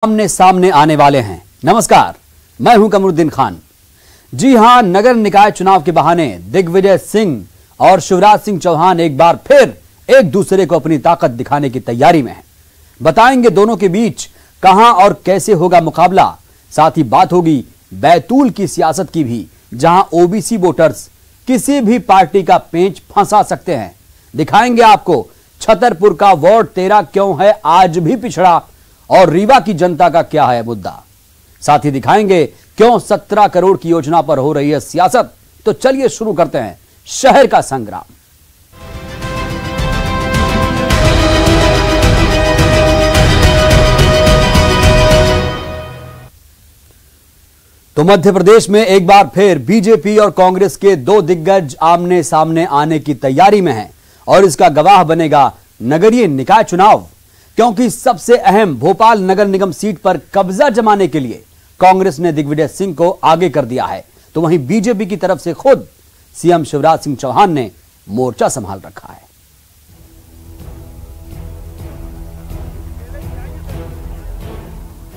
आमने सामने आने वाले हैं। नमस्कार, मैं हूं कमरुद्दीन खान। जी हां, नगर निकाय चुनाव के बहाने दिग्विजय सिंह और शिवराज सिंह चौहान एक बार फिर एक दूसरे को अपनी ताकत दिखाने की तैयारी में हैं। बताएंगे दोनों के बीच कहां और कैसे होगा मुकाबला। साथ ही बात होगी बैतूल की सियासत की भी, जहां ओबीसी वोटर्स किसी भी पार्टी का पेंच फंसा सकते हैं। दिखाएंगे आपको छतरपुर का वार्ड 13 क्यों है आज भी पिछड़ा और रीवा की जनता का क्या है मुद्दा। साथ ही दिखाएंगे क्यों 17 करोड़ की योजना पर हो रही है सियासत। तो चलिए शुरू करते हैं शहर का संग्राम। तो मध्य प्रदेश में एक बार फिर बीजेपी और कांग्रेस के दो दिग्गज आमने सामने आने की तैयारी में हैं और इसका गवाह बनेगा नगरीय निकाय चुनाव, क्योंकि सबसे अहम भोपाल नगर निगम सीट पर कब्जा जमाने के लिए कांग्रेस ने दिग्विजय सिंह को आगे कर दिया है, तो वहीं बीजेपी की तरफ से खुद सीएम शिवराज सिंह चौहान ने मोर्चा संभाल रखा है।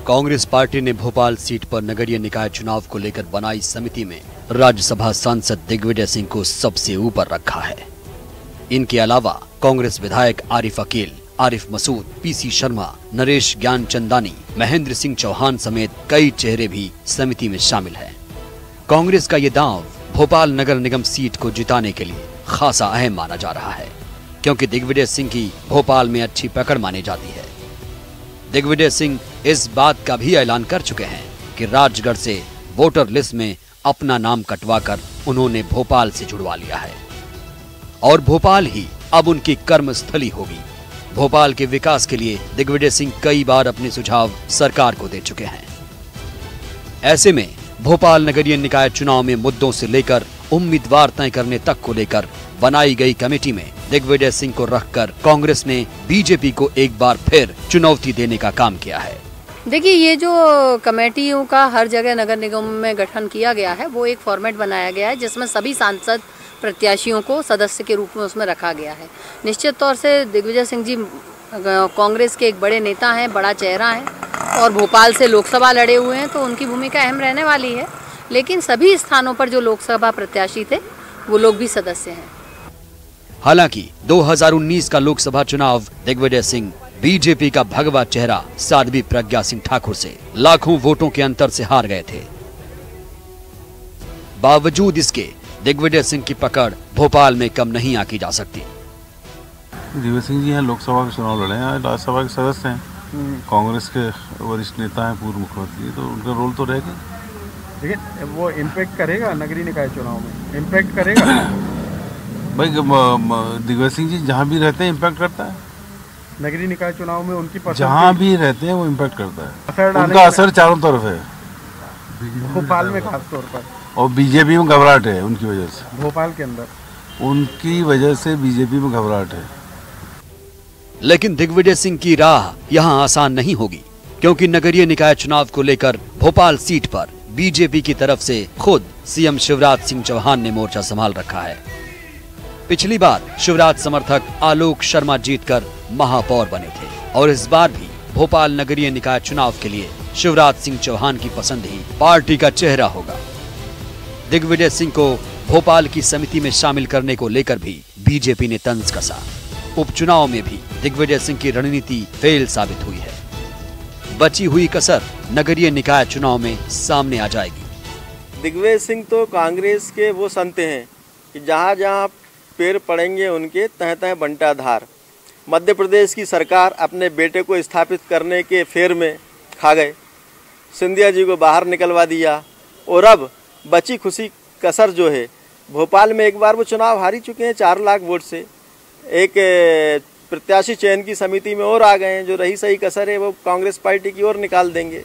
कांग्रेस पार्टी ने भोपाल सीट पर नगरीय निकाय चुनाव को लेकर बनाई समिति में राज्यसभा सांसद दिग्विजय सिंह को सबसे ऊपर रखा है। इनके अलावा कांग्रेस विधायक आरिफ अकील, आरिफ मसूद, पीसी शर्मा, नरेश ज्ञानचंदानी, महेंद्र सिंह चौहान समेत कई चेहरे भी समिति में शामिल हैं। कांग्रेस का ये दांव भोपाल नगर निगम सीट को जिताने के लिए खासा अहम माना जा रहा है, क्योंकि दिग्विजय सिंह की भोपाल में अच्छी पकड़ मानी जाती है। दिग्विजय सिंह इस बात का भी ऐलान कर चुके हैं कि राजगढ़ से वोटर लिस्ट में अपना नाम कटवाकर उन्होंने भोपाल से जुड़वा लिया है और भोपाल ही अब उनकी कर्मस्थली होगी। भोपाल के विकास के लिए दिग्विजय सिंह कई बार अपने सुझाव सरकार को दे चुके हैं। ऐसे में भोपाल नगरीय निकाय चुनाव में मुद्दों से लेकर उम्मीदवार तय करने तक को लेकर बनाई गई कमेटी में दिग्विजय सिंह को रखकर कांग्रेस ने बीजेपी को एक बार फिर चुनौती देने का काम किया है। देखिए, ये जो कमेटियों का हर जगह नगर निगम में गठन किया गया है, वो एक फॉर्मेट बनाया गया है जिसमें सभी सांसद प्रत्याशियों को सदस्य के रूप में उसमें रखा गया है। निश्चित तौर से दिग्विजय सिंह जी कांग्रेस के एक बड़े नेता हैं, बड़ा चेहरा है और भोपाल से लोकसभा लड़े हुए हैं, तो उनकी भूमिका अहम रहने वाली है। लेकिन सभी स्थानों पर जो लोकसभा प्रत्याशी थे वो लोग भी सदस्य हैं। हालांकि 2019 का लोकसभा चुनाव दिग्विजय सिंह बीजेपी का भगवा चेहरा साध्वी प्रज्ञा सिंह ठाकुर से लाखों वोटों के अंतर से हार गए थे। बावजूद इसके दिग्विजय सिंह की पकड़ भोपाल में कम नहीं आकी जा सकती। दिग्विजय सिंह जी यहाँ लोकसभा के चुनाव लड़े हैं, राज्यसभा के सदस्य हैं, कांग्रेस के वरिष्ठ नेता हैं, पूर्व मुख्यमंत्री, तो उनका रोल तो रहेगा। देखिए, वो इम्पैक्ट करेगा नगरीय निकाय चुनाव में, इम्पैक्ट करेगा भाई। दिग्विजय सिंह जी जहाँ भी रहते हैं इम्पैक्ट करता है। नगरीय निकाय चुनाव में उनकी पसंद जहाँ भी रहते हैं वो इम्पैक्ट करता है। उनका असर चारों तरफ है, भोपाल में खास तौर पर, और बीजेपी में घबराहट है उनकी वजह से। भोपाल के अंदर उनकी वजह से बीजेपी में घबराहट है। लेकिन दिग्विजय सिंह की राह यहाँ आसान नहीं होगी, क्योंकि नगरीय निकाय चुनाव को लेकर भोपाल सीट पर बीजेपी की तरफ से खुद सीएम शिवराज सिंह चौहान ने मोर्चा संभाल रखा है। पिछली बार शिवराज समर्थक आलोक शर्मा जीतकर महापौर बने थे और इस बार भी भोपाल नगरीय निकाय चुनाव के लिए शिवराज सिंह चौहान की पसंद ही पार्टी का चेहरा होगा। दिग्विजय सिंह को भोपाल की समिति में शामिल करने को लेकर भी बीजेपी ने तंज कसा। उपचुनाव में भी दिग्विजय सिंह की रणनीति फेल साबित हुई है। बची हुई कसर नगरीय निकाय चुनाव में सामने आ जाएगी। दिग्विजय सिंह तो कांग्रेस के वो संते हैं कि जहाँ जहाँ पैर पड़ेंगे उनके तह तह बंटा धार। मध्य प्रदेश की सरकार अपने बेटे को स्थापित करने के फेर में खा गए, सिंधिया जी को बाहर निकलवा दिया और अब बची खुशी कसर जो है, भोपाल में एक बार वो चुनाव हारी चुके हैं 4 लाख वोट से, एक प्रत्याशी चयन की समिति में और आ गए हैं। जो रही सही कसर है वो कांग्रेस पार्टी की ओर निकाल देंगे।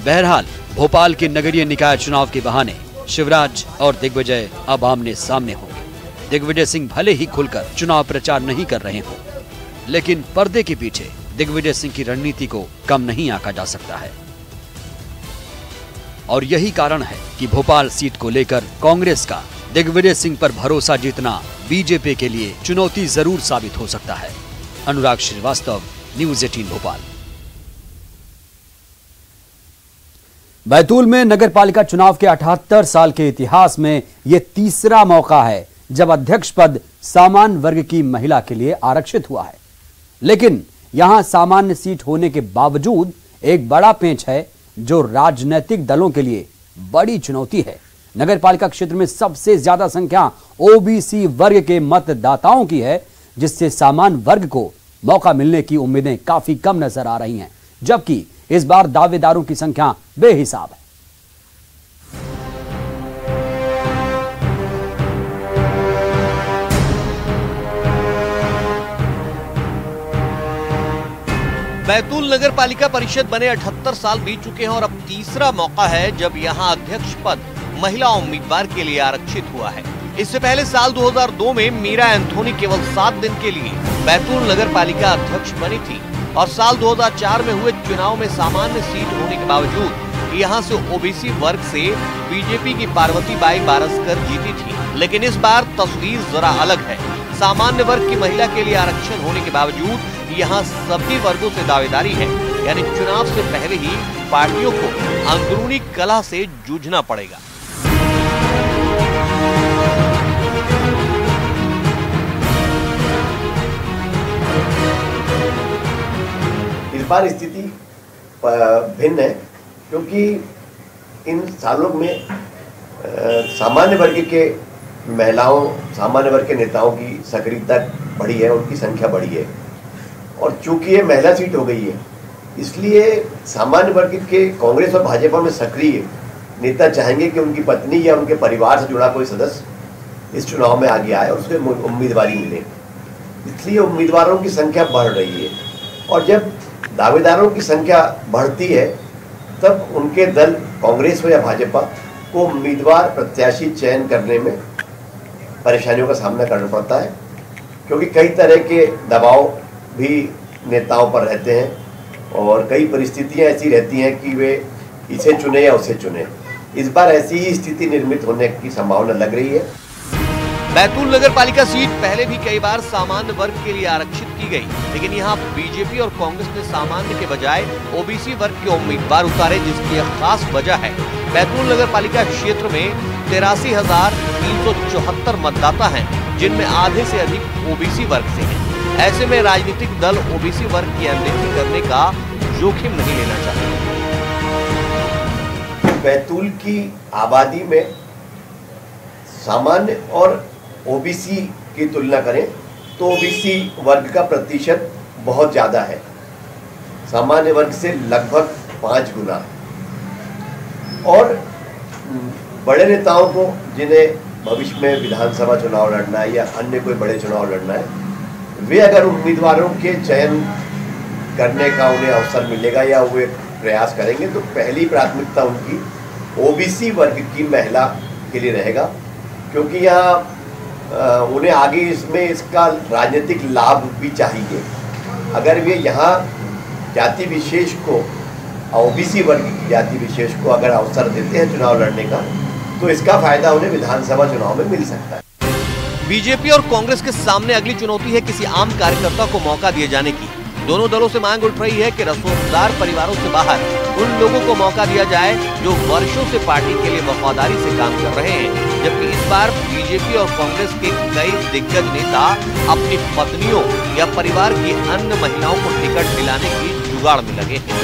बहरहाल भोपाल के नगरीय निकाय चुनाव के बहाने शिवराज और दिग्विजय अब आमने सामने होंगे। दिग्विजय सिंह भले ही खुलकर चुनाव प्रचार नहीं कर रहे हों, लेकिन पर्दे के पीछे दिग्विजय सिंह की रणनीति को कम नहीं आंका जा सकता है। और यही कारण है कि भोपाल सीट को लेकर कांग्रेस का दिग्विजय सिंह पर भरोसा जीतना बीजेपी के लिए चुनौती जरूर साबित हो सकता है। अनुराग श्रीवास्तव, न्यूज़ 18 भोपाल। बैतूल में नगरपालिका चुनाव के 78 साल के इतिहास में यह तीसरा मौका है जब अध्यक्ष पद सामान्य वर्ग की महिला के लिए आरक्षित हुआ है। लेकिन यहां सामान्य सीट होने के बावजूद एक बड़ा पेंच है जो राजनीतिक दलों के लिए बड़ी चुनौती है। नगरपालिका क्षेत्र में सबसे ज्यादा संख्या ओबीसी वर्ग के मतदाताओं की है, जिससे सामान्य वर्ग को मौका मिलने की उम्मीदें काफी कम नजर आ रही हैं, जबकि इस बार दावेदारों की संख्या बेहिसाब है। बैतूल नगर पालिका परिषद बने 78 साल बीत चुके हैं और अब तीसरा मौका है जब यहां अध्यक्ष पद महिला उम्मीदवार के लिए आरक्षित हुआ है। इससे पहले साल 2002 में मीरा एंथोनी केवल 7 दिन के लिए बैतूल नगर पालिका अध्यक्ष बनी थी और साल 2004 में हुए चुनाव में सामान्य सीट होने के बावजूद यहां से ओबीसी वर्ग से बीजेपी की पार्वती बाई बारसकर जीती थी। लेकिन इस बार तस्वीर जरा अलग है। सामान्य वर्ग की महिला के लिए आरक्षण होने के बावजूद यहाँ सभी वर्गों से दावेदारी है, यानी चुनाव से पहले ही पार्टियों को अंदरूनी कलह से जूझना पड़ेगा। इस बार स्थिति भिन्न है क्योंकि इन सालों में सामान्य वर्ग के महिलाओं, सामान्य वर्ग के नेताओं की सक्रियता बढ़ी है, उनकी संख्या बढ़ी है और चूंकि ये महिला सीट हो गई है इसलिए सामान्य वर्ग के कांग्रेस और भाजपा में सक्रिय नेता चाहेंगे कि उनकी पत्नी या उनके परिवार से जुड़ा कोई सदस्य इस चुनाव में आगे आए और उसे उम्मीदवारी मिले। इसलिए उम्मीदवारों की संख्या बढ़ रही है और जब दावेदारों की संख्या बढ़ती है तब उनके दल कांग्रेस हो या भाजपा को उम्मीदवार प्रत्याशी चयन करने में परेशानियों का सामना करना पड़ता है, क्योंकि कई तरह के दबाव भी नेताओं पर रहते हैं और कई परिस्थितियां ऐसी रहती हैं कि वे इसे चुने या उसे चुने। इस बार ऐसी ही स्थिति निर्मित होने की संभावना लग रही है। बैतूल नगर पालिका सीट पहले भी कई बार सामान्य वर्ग के लिए आरक्षित की गई, लेकिन यहाँ बीजेपी और कांग्रेस ने सामान्य के बजाय ओबीसी वर्ग के उम्मीदवार उतारे, जिसकी एक खास वजह है बैतूल नगर पालिका क्षेत्र में 83,374 मतदाता हैं, जिनमें आधे से अधिक ओबीसी वर्ग से हैं। ऐसे में राजनीतिक दल ओबीसी वर्ग की अनदेखी करने का जोखिम नहीं लेना चाहते। बैतूल की आबादी में सामान्य और ओबीसी की तुलना करें तो ओबीसी वर्ग का प्रतिशत बहुत ज़्यादा है, सामान्य वर्ग से लगभग 5 गुना। और बड़े नेताओं को जिन्हें भविष्य में विधानसभा चुनाव लड़ना है या अन्य कोई बड़े चुनाव लड़ना है, वे अगर उम्मीदवारों के चयन करने का उन्हें अवसर मिलेगा या वे प्रयास करेंगे तो पहली प्राथमिकता उनकी ओबीसी वर्ग की महिला के लिए रहेगा, क्योंकि यहाँ उन्हें आगे इसमें इसका राजनीतिक लाभ भी चाहिए। अगर वे यहाँ जाति विशेष को, ओबीसी वर्ग की जाति विशेष को अगर अवसर देते हैं चुनाव लड़ने का, तो इसका फायदा उन्हें विधानसभा चुनाव में मिल सकता है। बीजेपी और कांग्रेस के सामने अगली चुनौती है किसी आम कार्यकर्ता को मौका दिए जाने की। दोनों दलों से मांग उठ रही है कि रसूखदार परिवारों से बाहर उन लोगों को मौका दिया जाए जो वर्षों से पार्टी के लिए वफादारी से काम कर रहे हैं, जबकि इस बार बीजेपी और कांग्रेस के कई दिग्गज नेता अपनी पत्नियों या परिवार की अन्य महिलाओं को टिकट दिलाने की जुगाड़ में लगे हैं।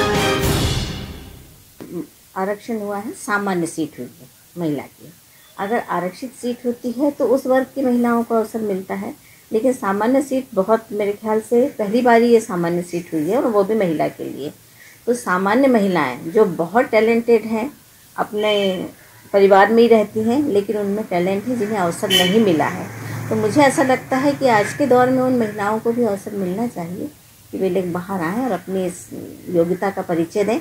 आरक्षण हुआ है, सामान्य सीट हुई है महिला की। अगर आरक्षित सीट होती है तो उस वर्ग की महिलाओं को अवसर मिलता है, लेकिन सामान्य सीट बहुत, मेरे ख्याल से पहली बार ये सामान्य सीट हुई है और वो भी महिला के लिए। तो सामान्य महिलाएं जो बहुत टैलेंटेड हैं, अपने परिवार में ही रहती हैं, लेकिन उनमें टैलेंट है जिन्हें अवसर नहीं मिला है। तो मुझे ऐसा लगता है कि आज के दौर में उन महिलाओं को भी अवसर मिलना चाहिए कि वे लोग बाहर आएँ और अपनी इस योग्यता का परिचय दें।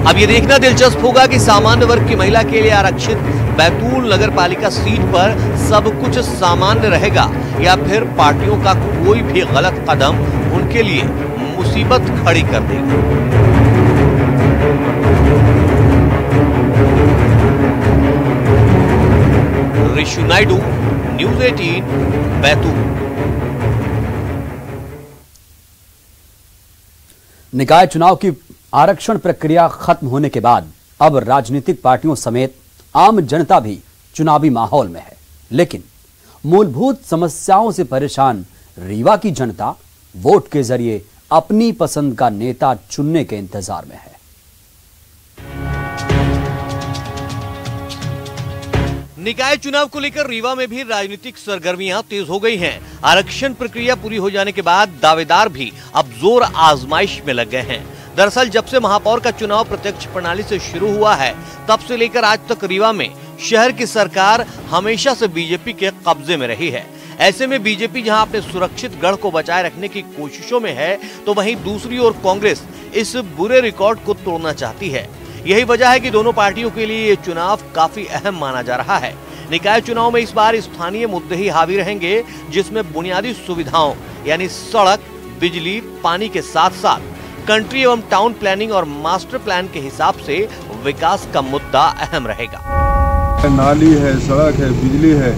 अब ये देखना दिलचस्प होगा कि सामान्य वर्ग की महिला के लिए आरक्षित बैतूल नगर पालिका सीट पर सब कुछ सामान्य रहेगा या फिर पार्टियों का कोई भी गलत कदम उनके लिए मुसीबत खड़ी कर देगा। ऋषि नायडू, न्यूज़ 18, बैतूल। निकाय चुनाव की आरक्षण प्रक्रिया खत्म होने के बाद अब राजनीतिक पार्टियों समेत आम जनता भी चुनावी माहौल में है, लेकिन मूलभूत समस्याओं से परेशान रीवा की जनता वोट के जरिए अपनी पसंद का नेता चुनने के इंतजार में है। निकाय चुनाव को लेकर रीवा में भी राजनीतिक सरगर्मियां तेज हो गई हैं। आरक्षण प्रक्रिया पूरी हो जाने के बाद दावेदार भी अब जोर आजमाइश में लग गए हैं। दरअसल जब से महापौर का चुनाव प्रत्यक्ष प्रणाली से शुरू हुआ है, तब से लेकर आज तक रीवा में शहर की सरकार हमेशा से बीजेपी के कब्जे में रही है। ऐसे में बीजेपी जहां अपने सुरक्षित गढ़ को बचाए रखने की कोशिशों में है, तो वहीं दूसरी ओर कांग्रेस इस बुरे रिकॉर्ड को तोड़ना चाहती है। यही वजह है कि दोनों पार्टियों के लिए ये चुनाव काफी अहम माना जा रहा है। निकाय चुनाव में इस बार स्थानीय मुद्दे ही हावी रहेंगे, जिसमें बुनियादी सुविधाओं यानी सड़क, बिजली, पानी के साथ साथ कंट्री एवं टाउन प्लानिंग और मास्टर प्लान के हिसाब से विकास का मुद्दा अहम रहेगा। नाली है, सड़क है, बिजली है,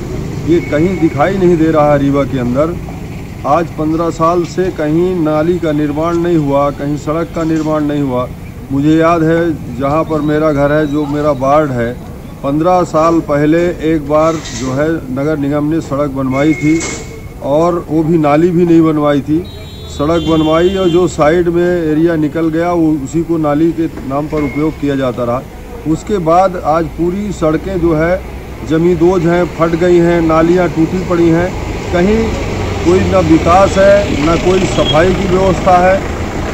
ये कहीं दिखाई नहीं दे रहा है रीवा के अंदर। आज 15 साल से कहीं नाली का निर्माण नहीं हुआ, कहीं सड़क का निर्माण नहीं हुआ। मुझे याद है जहाँ पर मेरा घर है, जो मेरा वार्ड है, 15 साल पहले एक बार जो है नगर निगम ने सड़क बनवाई थी, और वो भी नाली भी नहीं बनवाई थी। सड़क बनवाई और जो साइड में एरिया निकल गया वो उसी को नाली के नाम पर उपयोग किया जाता रहा। उसके बाद आज पूरी सड़कें जो है जमींदोज हैं, फट गई हैं, नालियां टूटी पड़ी हैं। कहीं कोई न विकास है, न कोई सफाई की व्यवस्था है।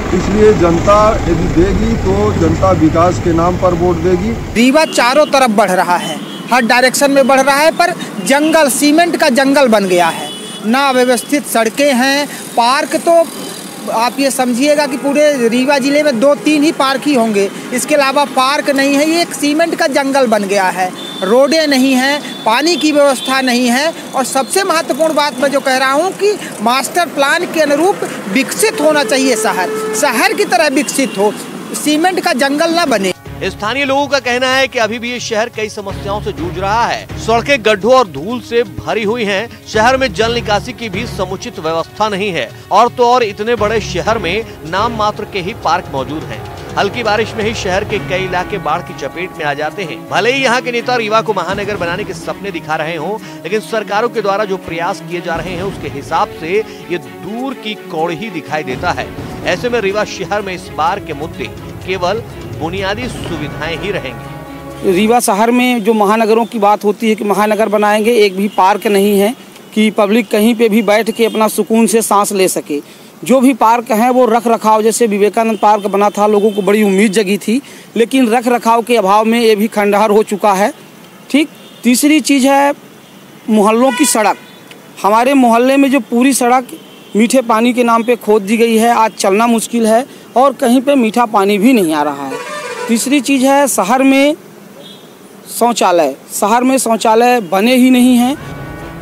इसलिए जनता यदि देगी तो जनता विकास के नाम पर वोट देगी। रीवा चारों तरफ बढ़ रहा है, हर डायरेक्शन में बढ़ रहा है, पर जंगल, सीमेंट का जंगल बन गया है। ना व्यवस्थित सड़कें हैं, पार्क तो आप ये समझिएगा कि पूरे रीवा जिले में 2-3 ही पार्क ही होंगे, इसके अलावा पार्क नहीं है। ये एक सीमेंट का जंगल बन गया है। रोडें नहीं हैं, पानी की व्यवस्था नहीं है, और सबसे महत्वपूर्ण बात मैं जो कह रहा हूँ कि मास्टर प्लान के अनुरूप विकसित होना चाहिए शहर की तरह विकसित हो, सीमेंट का जंगल ना बने। स्थानीय लोगों का कहना है कि अभी भी ये शहर कई समस्याओं से जूझ रहा है। सड़कें गड्ढों और धूल से भरी हुई हैं। शहर में जल निकासी की भी समुचित व्यवस्था नहीं है, और तो और इतने बड़े शहर में नाम मात्र के ही पार्क मौजूद हैं। हल्की बारिश में ही शहर के कई इलाके बाढ़ की चपेट में आ जाते हैं। भले ही यहाँ के नेता रीवा को महानगर बनाने के सपने दिखा रहे हों, लेकिन सरकारों के द्वारा जो प्रयास किए जा रहे हैं उसके हिसाब से ये दूर की कौड़ ही दिखाई देता है। ऐसे में रीवा शहर में इस बार के मुद्दे केवल बुनियादी सुविधाएं ही रहेंगी। रीवा शहर में जो महानगरों की बात होती है कि महानगर बनाएंगे, एक भी पार्क नहीं है कि पब्लिक कहीं पे भी बैठ के अपना सुकून से सांस ले सके। जो भी पार्क हैं वो रख रखाव, जैसे विवेकानंद पार्क बना था, लोगों को बड़ी उम्मीद जगी थी, लेकिन रख रखाव के अभाव में ये भी खंडहर हो चुका है। ठीक, तीसरी चीज़ है मोहल्लों की सड़क। हमारे मोहल्ले में जो पूरी सड़क मीठे पानी के नाम पे खोद दी गई है, आज चलना मुश्किल है और कहीं पे मीठा पानी भी नहीं आ रहा है। तीसरी चीज़ है शहर में शौचालय बने ही नहीं हैं।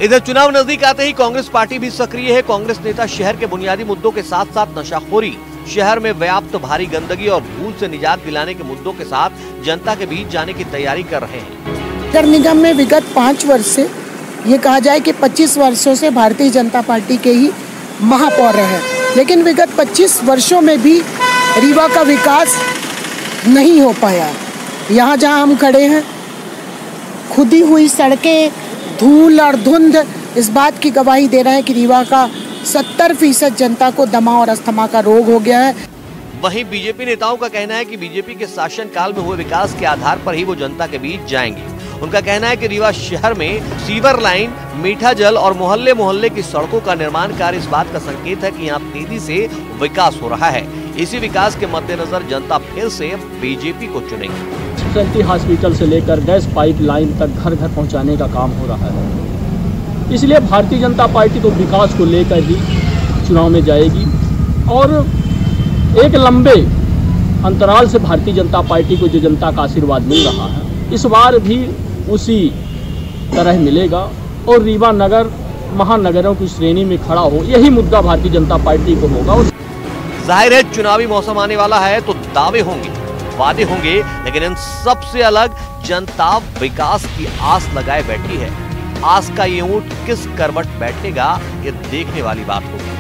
इधर चुनाव नजदीक आते ही कांग्रेस पार्टी भी सक्रिय है। कांग्रेस नेता शहर के बुनियादी मुद्दों के साथ साथ नशाखोरी, शहर में व्याप्त भारी गंदगी और धूल से निजात दिलाने के मुद्दों के साथ जनता के बीच जाने की तैयारी कर रहे हैं। नगर निगम में विगत 5 वर्ष से ये कहा जाए कि 25 वर्षों से भारतीय जनता पार्टी के ही महापौर रहे, लेकिन विगत 25 वर्षों में भी रीवा का विकास नहीं हो पाया। यहाँ जहाँ हम खड़े हैं, खुदी हुई सड़कें, धूल और धुंध इस बात की गवाही दे रहे हैं कि रीवा का 70% जनता को दमा और अस्थमा का रोग हो गया है। वहीं बीजेपी नेताओं का कहना है कि बीजेपी के शासन काल में हुए विकास के आधार पर ही वो जनता के बीच जाएंगे। उनका कहना है कि रीवा शहर में सीवर लाइन, मीठा जल और मोहल्ले मोहल्ले की सड़कों का निर्माण कार्य इस बात का संकेत है कि यहाँ तेजी से विकास हो रहा है। इसी विकास के मद्देनजर जनता फिर से बीजेपी को चुनेगी। स्पेशलिटी हॉस्पिटल से लेकर गैस पाइपलाइन तक घर घर पहुंचाने का काम हो रहा है। इसलिए भारतीय जनता पार्टी तो विकास को लेकर ही चुनाव में जाएगी, और एक लंबे अंतराल से भारतीय जनता पार्टी को जो जनता का आशीर्वाद मिल रहा है, इस बार भी उसी तरह मिलेगा और रीवा नगर महानगरों की श्रेणी में खड़ा हो, यही मुद्दा भारतीय जनता पार्टी को होगा। जाहिर है चुनावी मौसम आने वाला है तो दावे होंगे, वादे होंगे, लेकिन इन सबसे अलग जनता विकास की आस लगाए बैठी है। आस का ये ऊंट किस करवट बैठेगा, ये देखने वाली बात होगी।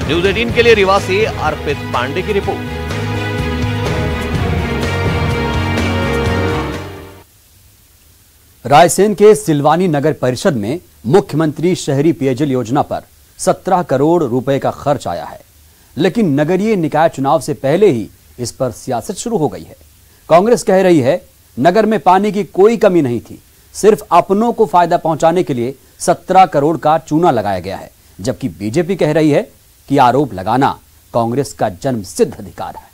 न्यूज़ 18 के लिए रीवा से अर्पित पांडे की रिपोर्ट। रायसेन के सिलवानी नगर परिषद में मुख्यमंत्री शहरी पेयजल योजना पर 17 करोड़ रुपए का खर्च आया है, लेकिन नगरीय निकाय चुनाव से पहले ही इस पर सियासत शुरू हो गई है। कांग्रेस कह रही है नगर में पानी की कोई कमी नहीं थी, सिर्फ अपनों को फायदा पहुंचाने के लिए 17 करोड़ का चूना लगाया गया है, जबकि बीजेपी कह रही है कि आरोप लगाना कांग्रेस का जन्मसिद्ध अधिकार है।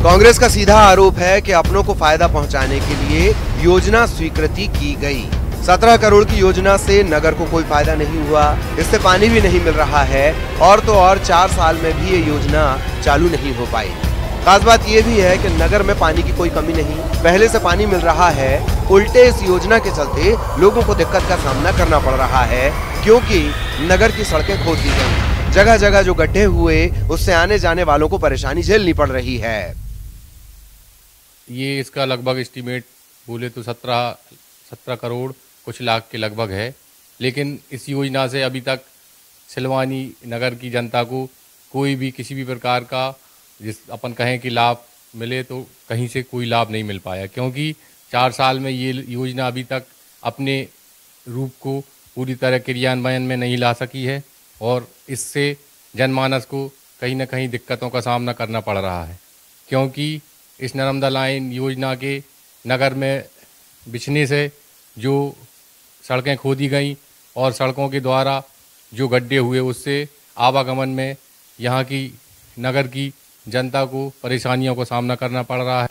कांग्रेस का सीधा आरोप है कि अपनों को फायदा पहुंचाने के लिए योजना स्वीकृति की गई। 17 करोड़ की योजना से नगर को कोई फायदा नहीं हुआ, इससे पानी भी नहीं मिल रहा है और तो और 4 साल में भी ये योजना चालू नहीं हो पाई। खास बात ये भी है कि नगर में पानी की कोई कमी नहीं, पहले से पानी मिल रहा है। उल्टे इस योजना के चलते लोगों को दिक्कत का सामना करना पड़ रहा है, क्योंकि नगर की सड़कें खोद दी गई, जगह जगह जो गड्ढे हुए उससे आने जाने वालों को परेशानी झेलनी पड़ रही है। ये इसका लगभग एस्टीमेट बोले तो 17 करोड़ कुछ लाख के लगभग है, लेकिन इस योजना से अभी तक सिलवानी नगर की जनता को कोई भी किसी भी प्रकार का जिस अपन कहें कि लाभ मिले तो कहीं से कोई लाभ नहीं मिल पाया, क्योंकि 4 साल में ये योजना अभी तक अपने रूप को पूरी तरह क्रियान्वयन में नहीं ला सकी है और इससे जनमानस को कहीं ना कहीं दिक्कतों का सामना करना पड़ रहा है, क्योंकि इस नर्मदा लाइन योजना के नगर में बिछने से जो सड़कें खोदी गई और सड़कों के द्वारा जो गड्ढे हुए उससे आवागमन में यहाँ की नगर की जनता को परेशानियों का सामना करना पड़ रहा है।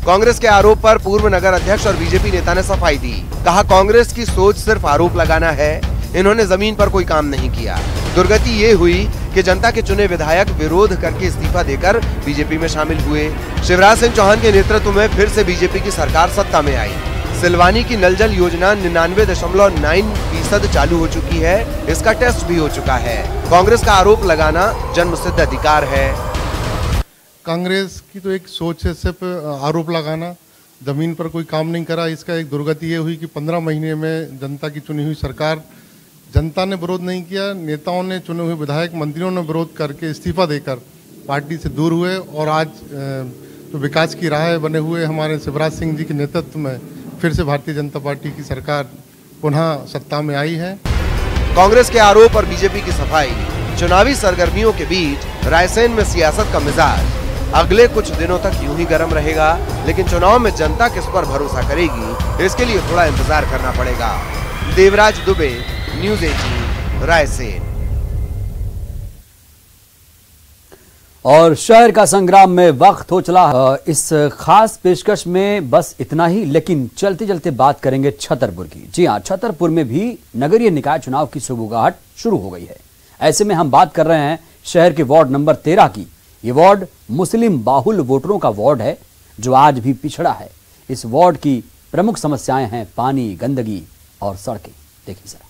कांग्रेस के आरोप पर पूर्व नगर अध्यक्ष और बीजेपी नेता ने सफाई दी, कहा कांग्रेस की सोच सिर्फ आरोप लगाना है, इन्होंने जमीन पर कोई काम नहीं किया। दुर्गति ये हुई कि जनता के चुने विधायक विरोध करके इस्तीफा देकर बीजेपी में शामिल हुए। शिवराज सिंह चौहान के नेतृत्व में फिर से बीजेपी की सरकार सत्ता में आई। सिलवानी की नल जल योजना 99.9% चालू हो चुकी है, इसका टेस्ट भी हो चुका है। कांग्रेस का आरोप लगाना जन्मसिद्ध अधिकार है। कांग्रेस की तो एक सोच है सिर्फ आरोप लगाना, जमीन पर कोई काम नहीं करा। इसका एक दुर्गति ये हुई कि 15 महीने में जनता की चुनी हुई सरकार, जनता ने विरोध नहीं किया, नेताओं ने, चुने हुए विधायक मंत्रियों ने विरोध करके इस्तीफा देकर पार्टी से दूर हुए और आज जो विकास की राह बने हुए हमारे शिवराज सिंह जी के नेतृत्व में फिर से भारतीय जनता पार्टी की सरकार पुनः सत्ता में आई है। कांग्रेस के आरोप और बीजेपी की सफाई, चुनावी सरगर्मियों के बीच रायसेन में सियासत का मिजाज अगले कुछ दिनों तक यूं ही गर्म रहेगा, लेकिन चुनाव में जनता किस पर भरोसा करेगी इसके लिए थोड़ा इंतजार करना पड़ेगा। देवराज दुबे, न्यूज़ 18, रायसेन। और शहर का संग्राम में वक्त हो चला। इस खास पेशकश में बस इतना ही, लेकिन चलते चलते बात करेंगे छतरपुर की। जी हाँ, छतरपुर में भी नगरीय निकाय चुनाव की सुगबुगाहट शुरू हो गई है। ऐसे में हम बात कर रहे हैं शहर के वार्ड नंबर 13 की। ये वार्ड मुस्लिम बाहुल वोटरों का वार्ड है जो आज भी पिछड़ा है। इस वार्ड की प्रमुख समस्याएं हैं पानी, गंदगी और सड़कें। देखिए जरा।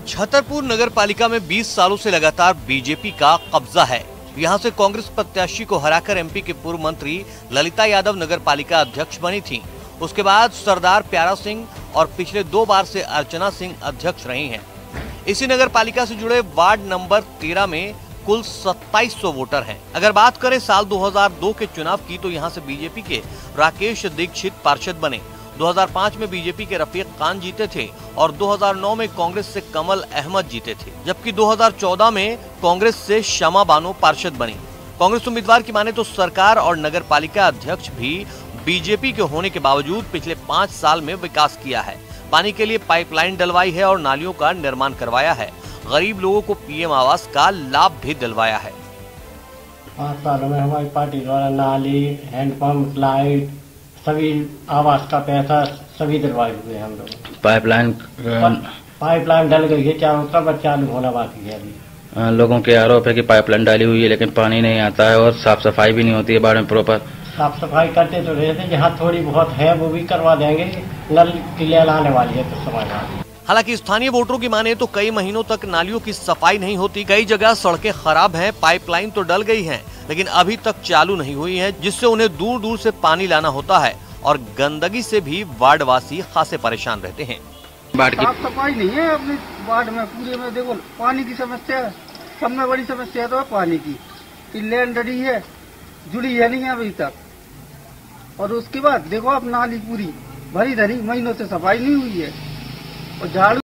छतरपुर नगर पालिका में 20 सालों से लगातार बीजेपी का कब्जा है। यहां से कांग्रेस प्रत्याशी को हराकर एमपी के पूर्व मंत्री ललिता यादव नगर पालिका अध्यक्ष बनी थीं। उसके बाद सरदार प्यारा सिंह और पिछले 2 बार से अर्चना सिंह अध्यक्ष रही हैं। इसी नगर पालिका से जुड़े वार्ड नंबर 13 में कुल 2700 वोटर हैं। अगर बात करें साल 2002 के चुनाव की तो यहां से बीजेपी के राकेश दीक्षित पार्षद बने। 2005 में बीजेपी के रफीक खान जीते थे और 2009 में कांग्रेस से कमल अहमद जीते थे, जबकि 2014 में कांग्रेस से शमा बानो पार्षद बनी। कांग्रेस उम्मीदवार की माने तो सरकार और नगर पालिका अध्यक्ष भी बीजेपी के होने के बावजूद पिछले 5 साल में विकास किया है। पानी के लिए पाइपलाइन डलवाई है और नालियों का निर्माण करवाया है। गरीब लोगों को पीएम आवास का लाभ भी दिलवाया है। 5 सालों में हमारी पार्टी द्वारा नाली, हैंडपंप, लाइट, सभी आवास का पैसा सभी दिलवाए हुए हैं हम लोग। पाइपलाइन डल गई है, चारों तरफ चालू होना बाकी है अभी। लोगों के आरोप है कि पाइपलाइन डाली हुई है लेकिन पानी नहीं आता है और साफ सफाई भी नहीं होती है बाढ़ में प्रॉपर। साफ सफाई करते तो रहते, जहाँ थोड़ी बहुत है वो भी करवा देंगे। नल क्लियर आने वाली है तो समझ आ। हालांकि स्थानीय वोटरों की माने तो कई महीनों तक नालियों की सफाई नहीं होती। कई जगह सड़कें खराब हैं, पाइपलाइन तो डल गई हैं, लेकिन अभी तक चालू नहीं हुई है, जिससे उन्हें दूर दूर से पानी लाना होता है और गंदगी से भी वार्डवासी खासे परेशान रहते हैं। बाढ़ की? साफ सफाई नहीं है अपने वार्ड में, पूरे में देखो पानी की समस्या है, सब में बड़ी समस्या तो है पानी की लैंड रेडी है, जुड़ी है नहीं अभी तक। और उसके बाद देखो अब नाली पूरी भरी धरी, महीनों से सफाई नहीं हुई है और झाड़ू